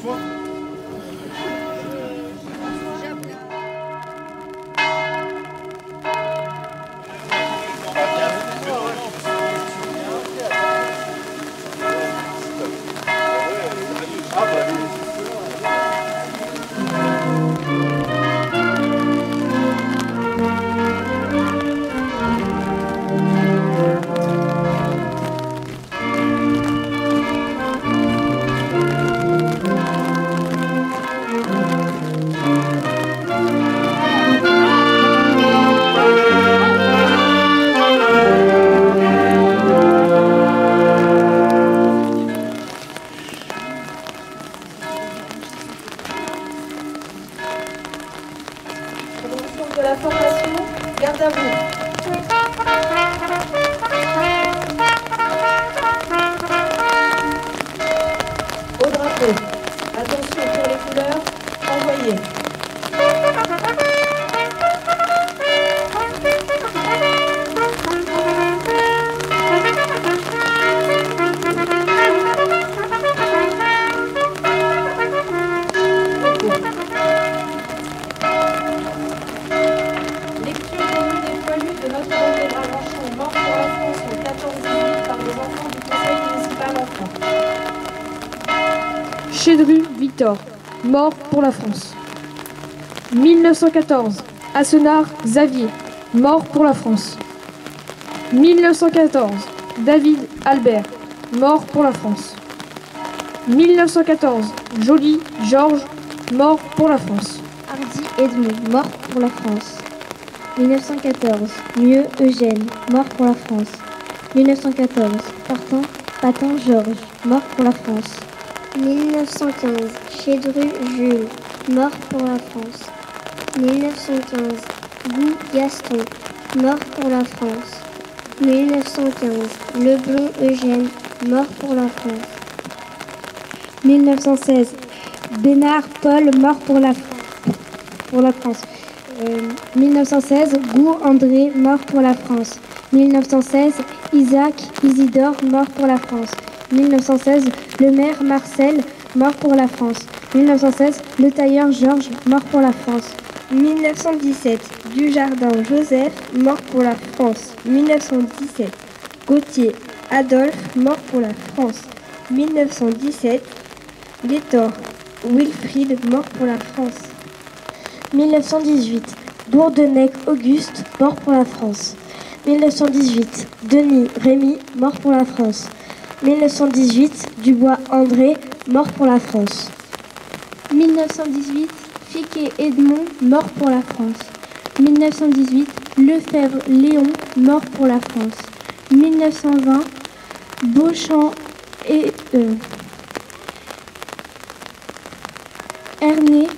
François. De la formation, garde à vous. Au drapeau, attention pour les couleurs, envoyez. Chédru Victor, mort pour la France. 1914, Assenard Xavier, mort pour la France. 1914, David Albert, mort pour la France. 1914, Joly Georges, mort pour la France. Hardy Edmond, mort pour la France. 1914, Mieux Eugène, mort pour la France. 1914, Patin Georges, mort pour la France. 1915, Chédru Jules, mort pour la France. 1915, Gou Gaston, mort pour la France. 1915, Leblond Eugène, mort pour la France. 1916, Bénard Paul, mort pour la France. 1916, Gou André, mort pour la France. 1916, Isaac Isidore, mort pour la France. 1916, Le Maire Marcel, mort pour la France. 1916, Le Tailleur Georges, mort pour la France. 1917, Dujardin Joseph, mort pour la France. 1917, Gauthier Adolphe, mort pour la France. 1917, Létor Wilfried, mort pour la France. 1918, Bourdenec Auguste, mort pour la France. 1918, Denis Rémy, mort pour la France. 1918, Dubois André, mort pour la France. 1918, Fiquet Edmond, mort pour la France. 1918, Lefebvre Léon, mort pour la France. 1920, Beauchamp et Ernée,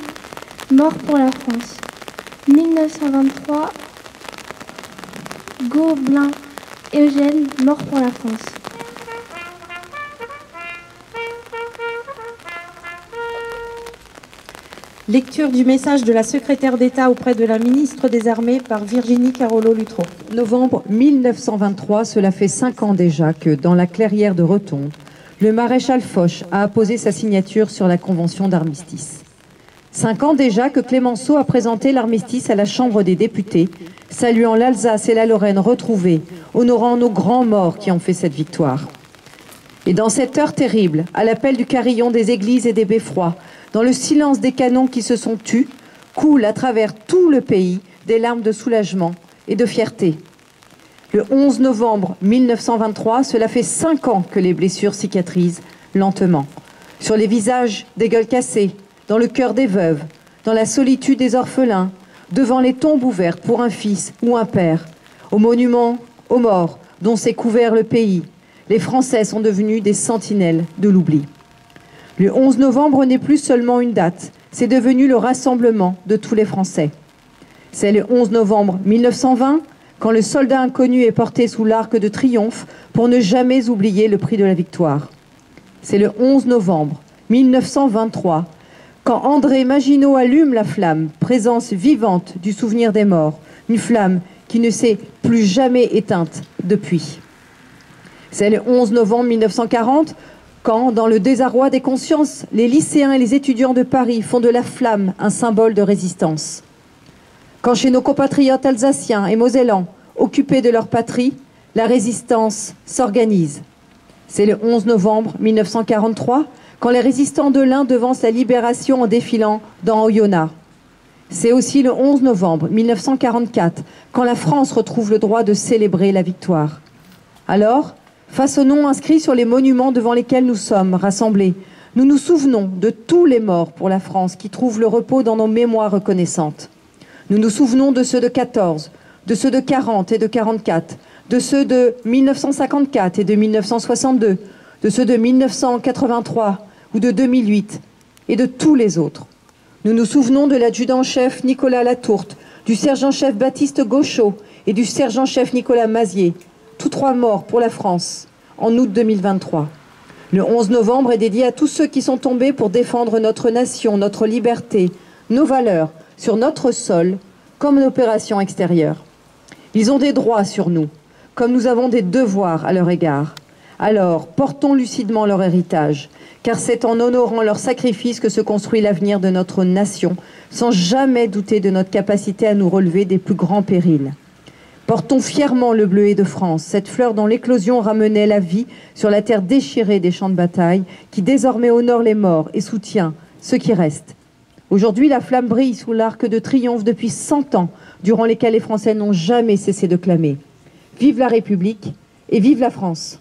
mort pour la France. 1923, Gobelin Eugène, mort pour la France. Lecture du message de la secrétaire d'État auprès de la ministre des Armées par Virginie Carolo-Luttrot. Novembre 1923, cela fait 5 ans déjà que, dans la clairière de Rotonde, le maréchal Foch a apposé sa signature sur la convention d'armistice. 5 ans déjà que Clémenceau a présenté l'armistice à la Chambre des députés, saluant l'Alsace et la Lorraine retrouvées, honorant nos grands morts qui ont fait cette victoire. Et dans cette heure terrible, à l'appel du carillon des églises et des beffrois, dans le silence des canons qui se sont tus, coulent à travers tout le pays des larmes de soulagement et de fierté. Le 11 novembre 1923, cela fait 5 ans que les blessures cicatrisent lentement. Sur les visages des gueules cassées, dans le cœur des veuves, dans la solitude des orphelins, devant les tombes ouvertes pour un fils ou un père, au monument aux morts dont s'est couvert le pays, les Français sont devenus des sentinelles de l'oubli. Le 11 novembre n'est plus seulement une date, c'est devenu le rassemblement de tous les Français. C'est le 11 novembre 1920, quand le soldat inconnu est porté sous l'arc de triomphe pour ne jamais oublier le prix de la victoire. C'est le 11 novembre 1923, quand André Maginot allume la flamme, présence vivante du souvenir des morts, une flamme qui ne s'est plus jamais éteinte depuis. C'est le 11 novembre 1940, Quand, dans le désarroi des consciences, les lycéens et les étudiants de Paris font de la flamme un symbole de résistance. Quand chez nos compatriotes alsaciens et mosellans, occupés de leur patrie, la résistance s'organise. C'est le 11 novembre 1943, quand les résistants de l'Ain devancent la libération en défilant dans Oyonnax. C'est aussi le 11 novembre 1944, quand la France retrouve le droit de célébrer la victoire. Alors, face aux noms inscrits sur les monuments devant lesquels nous sommes rassemblés, nous nous souvenons de tous les morts pour la France qui trouvent le repos dans nos mémoires reconnaissantes. Nous nous souvenons de ceux de 14, de ceux de 40 et de 44, de ceux de 1954 et de 1962, de ceux de 1983 ou de 2008 et de tous les autres. Nous nous souvenons de l'adjudant-chef Nicolas Latourte, du sergent-chef Baptiste Gauchot et du sergent-chef Nicolas Mazier, tous trois morts pour la France, en août 2023. Le 11 novembre est dédié à tous ceux qui sont tombés pour défendre notre nation, notre liberté, nos valeurs, sur notre sol, comme une opération extérieure. Ils ont des droits sur nous, comme nous avons des devoirs à leur égard. Alors, portons lucidement leur héritage, car c'est en honorant leur sacrifice que se construit l'avenir de notre nation, sans jamais douter de notre capacité à nous relever des plus grands périls. Portons fièrement le bleuet de France, cette fleur dont l'éclosion ramenait la vie sur la terre déchirée des champs de bataille, qui désormais honore les morts et soutient ceux qui restent. Aujourd'hui, la flamme brille sous l'arc de triomphe depuis 100 ans, durant lesquels les Français n'ont jamais cessé de clamer. Vive la République et vive la France!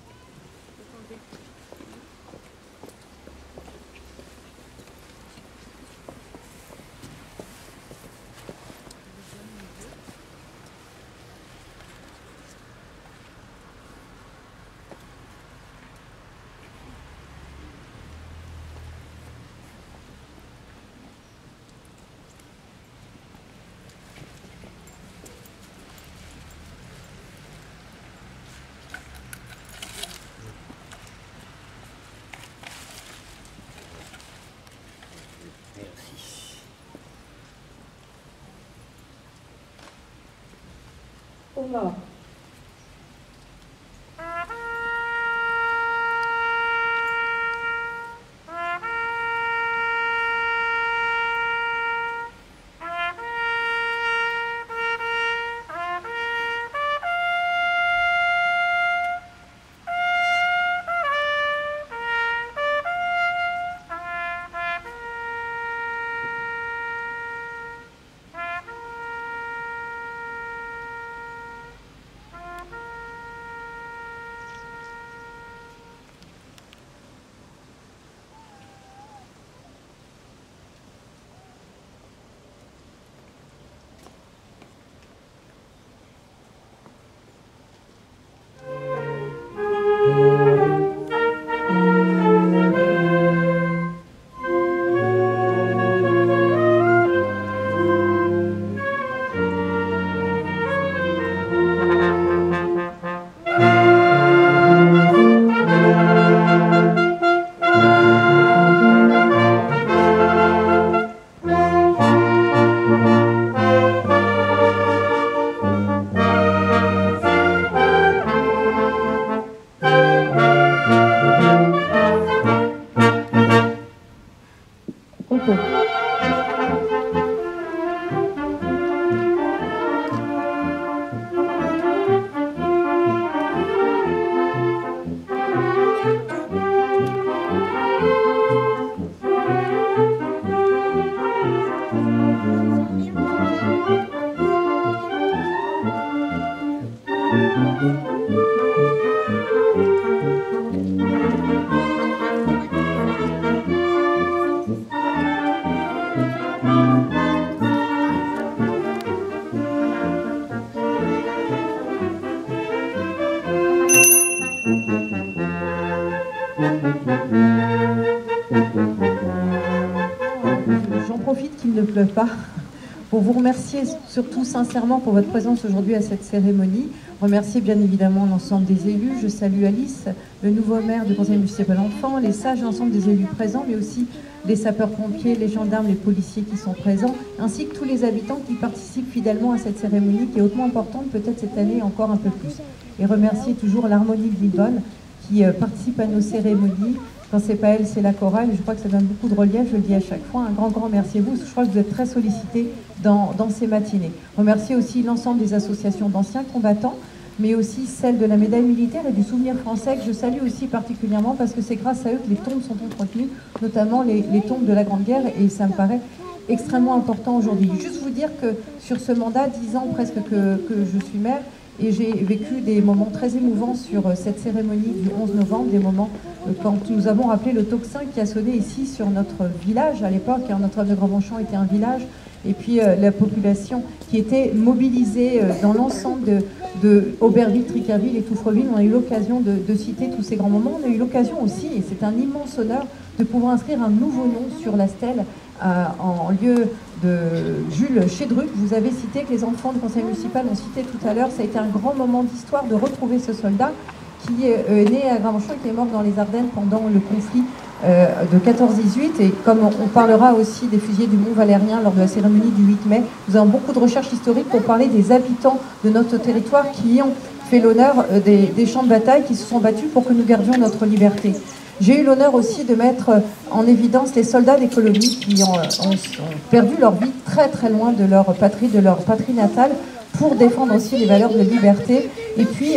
Aux morts. J'en profite qu'il ne pleuve pas pour vous remercier surtout sincèrement pour votre présence aujourd'hui à cette cérémonie. Remercier bien évidemment l'ensemble des élus. Je salue Alice, le nouveau maire du conseil municipal enfant, les sages, l'ensemble des élus présents, mais aussi les sapeurs-pompiers, les gendarmes, les policiers qui sont présents, ainsi que tous les habitants qui participent fidèlement à cette cérémonie qui est hautement importante, peut-être cette année encore un peu plus. Et remercier toujours l'Harmonie de Lisbonne qui participe à nos cérémonies, Quand c'est pas elle, c'est la chorale. Je crois que ça donne beaucoup de relief, je le dis à chaque fois. Un grand merci à vous. Je crois que vous êtes très sollicités dans ces matinées. Remercier aussi l'ensemble des associations d'anciens combattants, mais aussi celle de la médaille militaire et du souvenir français, que je salue aussi particulièrement parce que c'est grâce à eux que les tombes sont entretenues, notamment les tombes de la Grande Guerre, et ça me paraît extrêmement important aujourd'hui. Juste vous dire que sur ce mandat, 10 ans presque que je suis maire, et j'ai vécu des moments très émouvants sur cette cérémonie du 11 novembre, des moments quand nous avons rappelé le tocsin qui a sonné ici sur notre village à l'époque, Notre-Dame de Grand-Bonchamp était un village, et puis la population qui était mobilisée dans l'ensemble de Aubervilliers, Tricaville et Touffreville. On a eu l'occasion de citer tous ces grands moments. On a eu l'occasion aussi, et c'est un immense honneur, de pouvoir inscrire un nouveau nom sur la stèle en lieu de Jules Chédruc. Vous avez cité, que les enfants du conseil municipal ont cité tout à l'heure, ça a été un grand moment d'histoire de retrouver ce soldat qui est né à Grand-Bonchamp et qui est mort dans les Ardennes pendant le conflit de 14-18. Et comme on parlera aussi des fusillés du Mont Valérien lors de la cérémonie du 8 mai, nous avons beaucoup de recherches historiques pour parler des habitants de notre territoire qui ont fait l'honneur des champs de bataille, qui se sont battus pour que nous gardions notre liberté. J'ai eu l'honneur aussi de mettre en évidence les soldats des colonies qui ont perdu leur vie très très loin de leur patrie natale, pour défendre aussi les valeurs de liberté. Et puis,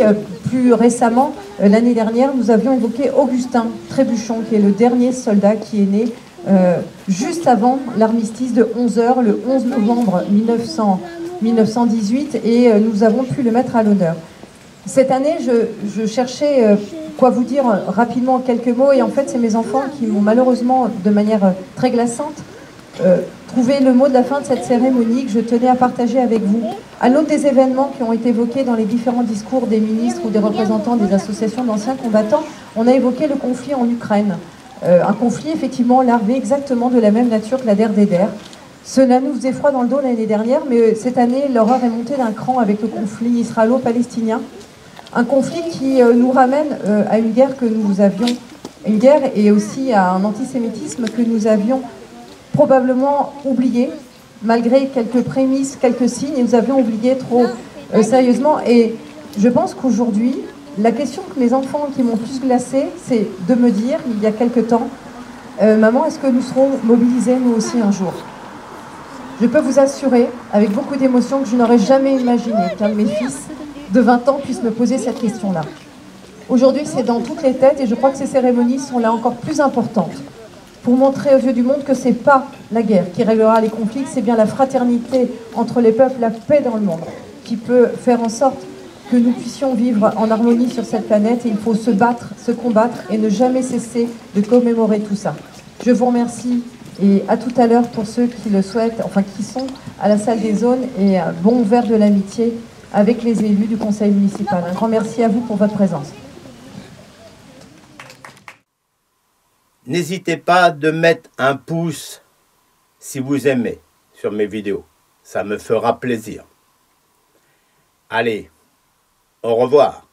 plus récemment, l'année dernière, nous avions évoqué Augustin Trébuchon, qui est le dernier soldat qui est né juste avant l'armistice de 11h, le 11 novembre 1918, et nous avons pu le mettre à l'honneur. Cette année, je cherchais quoi vous dire rapidement en quelques mots, et en fait, c'est mes enfants qui m'ont malheureusement, de manière très glaçante, trouver le mot de la fin de cette cérémonie que je tenais à partager avec vous. À l'aune des événements qui ont été évoqués dans les différents discours des ministres ou des représentants des associations d'anciens combattants, on a évoqué le conflit en Ukraine. Un conflit effectivement larvé exactement de la même nature que la DER. Cela nous faisait froid dans le dos l'année dernière, mais cette année, l'horreur est montée d'un cran avec le conflit israélo-palestinien. Un conflit qui nous ramène à une guerre que nous avions, une guerre et aussi à un antisémitisme que nous avions probablement oublié, malgré quelques prémices, quelques signes, et nous avions oublié trop sérieusement. Et je pense qu'aujourd'hui, la question que mes enfants qui m'ont plus glacée, c'est de me dire, il y a quelque temps, maman, est-ce que nous serons mobilisés nous aussi un jour? Je peux vous assurer, avec beaucoup d'émotion, que je n'aurais jamais imaginé qu'un de mes fils de 20 ans puisse me poser cette question-là. Aujourd'hui, c'est dans toutes les têtes, et je crois que ces cérémonies sont là encore plus importantes, pour montrer aux yeux du monde que c'est pas la guerre qui réglera les conflits, que c'est bien la fraternité entre les peuples, la paix dans le monde, qui peut faire en sorte que nous puissions vivre en harmonie sur cette planète. Et il faut se battre, se combattre et ne jamais cesser de commémorer tout ça. Je vous remercie, et à tout à l'heure pour ceux qui le souhaitent, enfin qui sont à la salle des zones, et bon verre de l'amitié avec les élus du conseil municipal. Un grand merci à vous pour votre présence. N'hésitez pas de mettre un pouce si vous aimez sur mes vidéos. Ça me fera plaisir. Allez, au revoir.